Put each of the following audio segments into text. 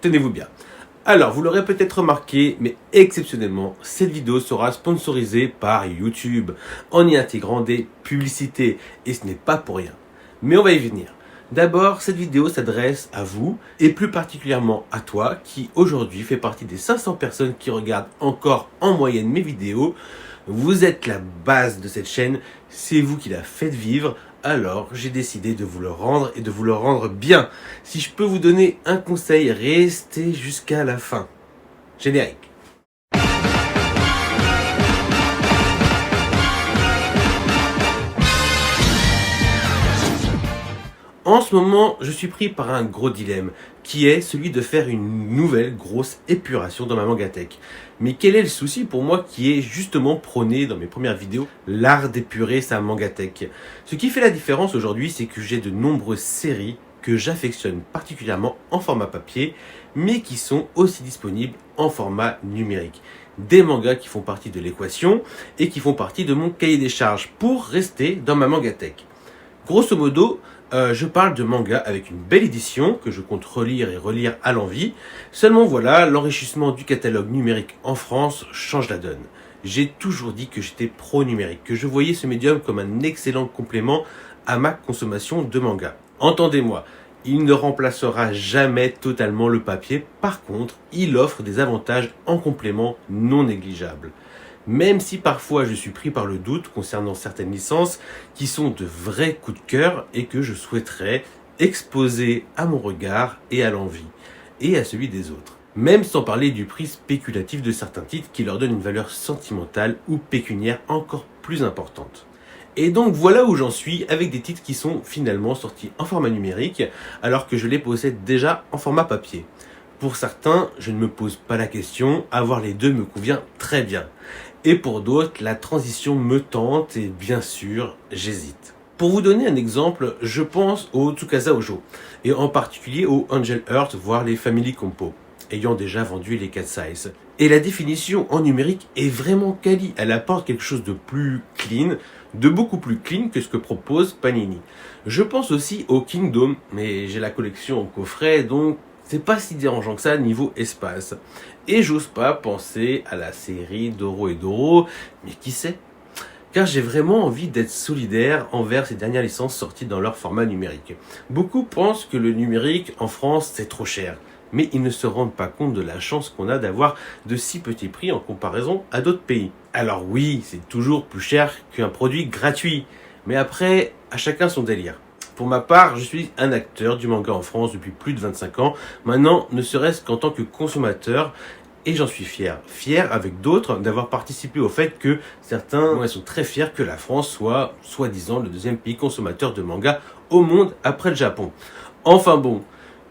tenez-vous bien. Alors, vous l'aurez peut-être remarqué, mais exceptionnellement, cette vidéo sera sponsorisée par YouTube, en y intégrant des publicités, et ce n'est pas pour rien. Mais on va y venir. D'abord, cette vidéo s'adresse à vous, et plus particulièrement à toi, qui aujourd'hui fait partie des 500 personnes qui regardent encore en moyenne mes vidéos. Vous êtes la base de cette chaîne, c'est vous qui la faites vivre, alors j'ai décidé de vous le rendre et de vous le rendre bien. Si je peux vous donner un conseil, restez jusqu'à la fin. Générique. En ce moment, je suis pris par un gros dilemme, qui est celui de faire une nouvelle grosse épuration dans ma Mangatech. Mais quel est le souci pour moi qui est justement prôné dans mes premières vidéos, l'art d'épurer sa Mangatech. Ce qui fait la différence aujourd'hui, c'est que j'ai de nombreuses séries que j'affectionne particulièrement en format papier, mais qui sont aussi disponibles en format numérique. Des mangas qui font partie de l'équation et qui font partie de mon cahier des charges pour rester dans ma Mangatech. Grosso modo, je parle de manga avec une belle édition que je compte relire et relire à l'envi. Seulement voilà, l'enrichissement du catalogue numérique en France change la donne. J'ai toujours dit que j'étais pro-numérique, que je voyais ce médium comme un excellent complément à ma consommation de manga. Entendez-moi, il ne remplacera jamais totalement le papier. Par contre, il offre des avantages en complément non négligeables. Même si parfois je suis pris par le doute concernant certaines licences qui sont de vrais coups de cœur et que je souhaiterais exposer à mon regard et à l'envie, et à celui des autres. Même sans parler du prix spéculatif de certains titres qui leur donnent une valeur sentimentale ou pécuniaire encore plus importante. Et donc voilà où j'en suis avec des titres qui sont finalement sortis en format numérique alors que je les possède déjà en format papier. Pour certains, je ne me pose pas la question, avoir les deux me convient très bien. Et pour d'autres, la transition me tente et bien sûr, j'hésite. Pour vous donner un exemple, je pense au Tsukasa Ojo, et en particulier au Angel Heart, voire les Family Compo, ayant déjà vendu les 4 sizes. Et la définition en numérique est vraiment quali, elle apporte quelque chose de plus clean, de beaucoup plus clean que ce que propose Panini. Je pense aussi au Kingdom, mais j'ai la collection en coffret, donc c'est pas si dérangeant que ça niveau espace. Et j'ose pas penser à la série Doro et Doro, mais qui sait? Car j'ai vraiment envie d'être solidaire envers ces dernières licences sorties dans leur format numérique. Beaucoup pensent que le numérique en France c'est trop cher, mais ils ne se rendent pas compte de la chance qu'on a d'avoir de si petits prix en comparaison à d'autres pays. Alors oui, c'est toujours plus cher qu'un produit gratuit, mais après, à chacun son délire. Pour ma part, je suis un acteur du manga en France depuis plus de 25 ans, maintenant ne serait-ce qu'en tant que consommateur, et j'en suis fier. Fier avec d'autres d'avoir participé au fait que certains sont très fiers que la France soit, soi-disant, le deuxième pays consommateur de manga au monde après le Japon. Enfin bon,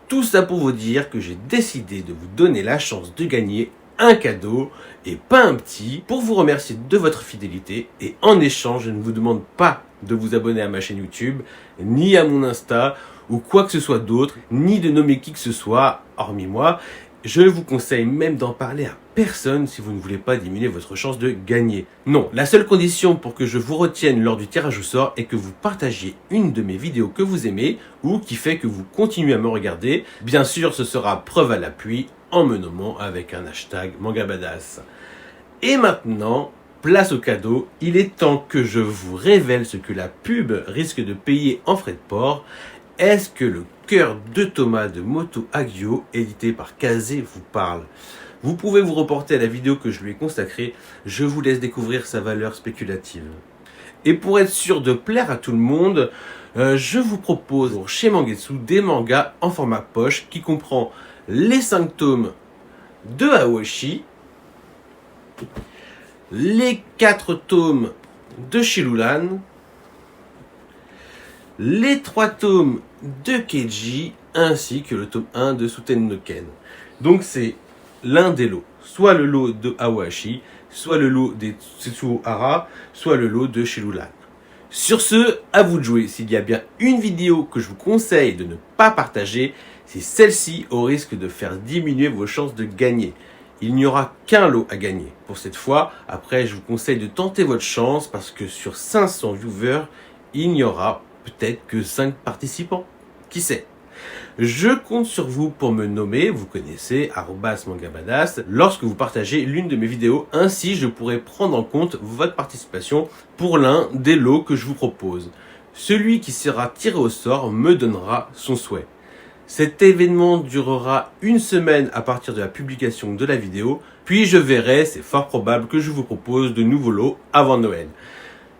tout ça pour vous dire que j'ai décidé de vous donner la chance de gagner un cadeau, et pas un petit, pour vous remercier de votre fidélité, et en échange, je ne vous demande pas de vous abonner à ma chaîne YouTube, ni à mon Insta, ou quoi que ce soit d'autre, ni de nommer qui que ce soit, hormis moi. Je vous conseille même d'en parler à personne si vous ne voulez pas diminuer votre chance de gagner. Non, la seule condition pour que je vous retienne lors du tirage au sort est que vous partagiez une de mes vidéos que vous aimez ou qui fait que vous continuez à me regarder. Bien sûr, ce sera preuve à l'appui en me nommant avec un hashtag MangaBadass. Et maintenant, place au cadeau, il est temps que je vous révèle ce que la pub risque de payer en frais de port. Est-ce que le cœur de Thomas de Moto Hagio, édité par Kazé, vous parle? Vous pouvez vous reporter à la vidéo que je lui ai consacrée, je vous laisse découvrir sa valeur spéculative. Et pour être sûr de plaire à tout le monde, je vous propose pour chez Mangetsu des mangas en format poche qui comprend les 5 tomes de Aoshi, les 4 tomes de Shirulan, les 3 tomes de Keiji, ainsi que le tome 1 de Suten no Ken. Donc c'est l'un des lots, soit le lot de Awashi, soit le lot des Tetsuo Hara, soit le lot de Shirulan. Sur ce, à vous de jouer. S'il y a bien une vidéo que je vous conseille de ne pas partager, c'est celle-ci, au risque de faire diminuer vos chances de gagner. Il n'y aura qu'un lot à gagner pour cette fois. Après, je vous conseille de tenter votre chance parce que sur 500 viewers, il n'y aura peut-être que 5 participants. Qui sait? Je compte sur vous pour me nommer, vous connaissez, @mangabadass, lorsque vous partagez l'une de mes vidéos. Ainsi, je pourrai prendre en compte votre participation pour l'un des lots que je vous propose. Celui qui sera tiré au sort me donnera son souhait. Cet événement durera une semaine à partir de la publication de la vidéo, puis je verrai, c'est fort probable que je vous propose de nouveaux lots avant Noël.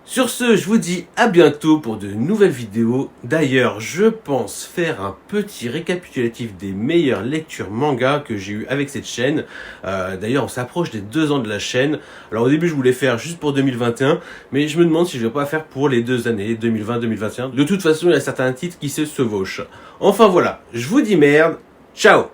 Sur ce, je vous dis à bientôt pour de nouvelles vidéos. D'ailleurs, je pense faire un petit récapitulatif des meilleures lectures manga que j'ai eues avec cette chaîne. D'ailleurs, on s'approche des 2 ans de la chaîne. Alors au début, je voulais faire juste pour 2021, mais je me demande si je vais pas faire pour les 2 années, 2020-2021. De toute façon, il y a certains titres qui se chevauchent. Enfin voilà, je vous dis merde, ciao!